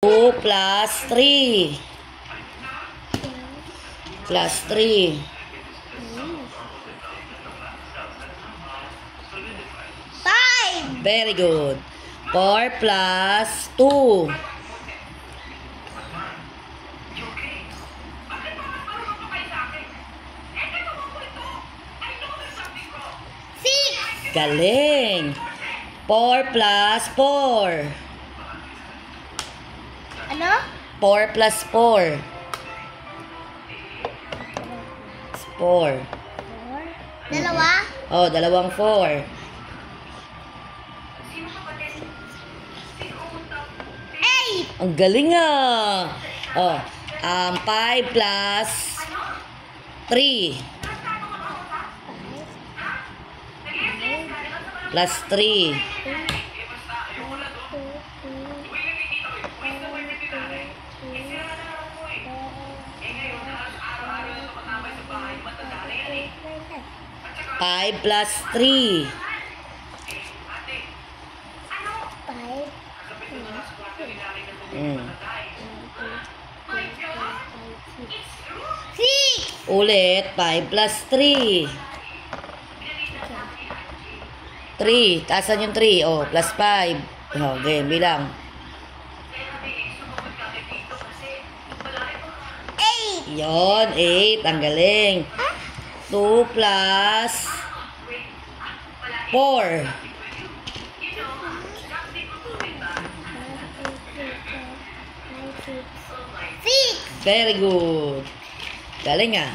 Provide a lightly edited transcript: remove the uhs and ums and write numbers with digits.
2 plus 3. Plus 3. 5. Very good. 4 plus 2. 6. Galing. 4 plus 4. Ano? 4 plus 4. 4. Dalawa? Oh, dalawang 4. 8. Ang galing ah. Oh, 5 plus 3. Plus 3. 5 plus 3. 6. Ulit, 5 plus 3. 3. Taasan yung 3. Oh, plus 5. Oh, okay, bilang. 8. Yon, 8. Ang galing. 2 plus 4. 6. Very good. Galing ah.